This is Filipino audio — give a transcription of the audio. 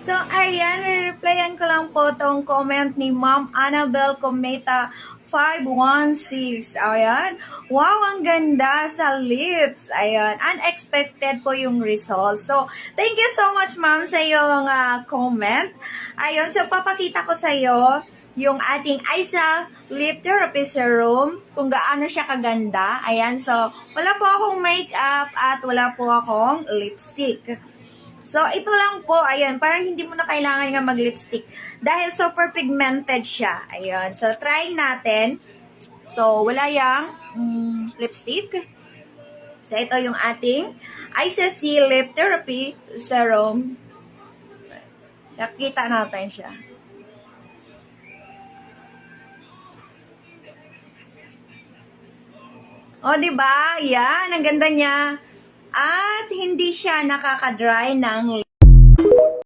So, ayan, replyan ko lang po tong comment ni Ma'am Annabel Cometa 516. Ayan. Wow, ang ganda sa lips. Ayan. Unexpected po yung result. So, thank you so much, Ma'am, sa iyong comment. Ayun, so papakita ko sa iyo yung ating Isa Lip Therapy Serum, kung gaano siya kaganda. Ayan, so wala po akong makeup at wala po akong lipstick. So, ito lang po, ayan, parang hindi mo na kailangan nga mag-lipstick dahil super pigmented siya. Ayan, so try natin. So, wala yang lipstick. So, ito yung ating Isa Lip Therapy Serum. Nakita natin siya. O, diba? Yan, ang ganda niya. At hindi siya nakaka-dry ng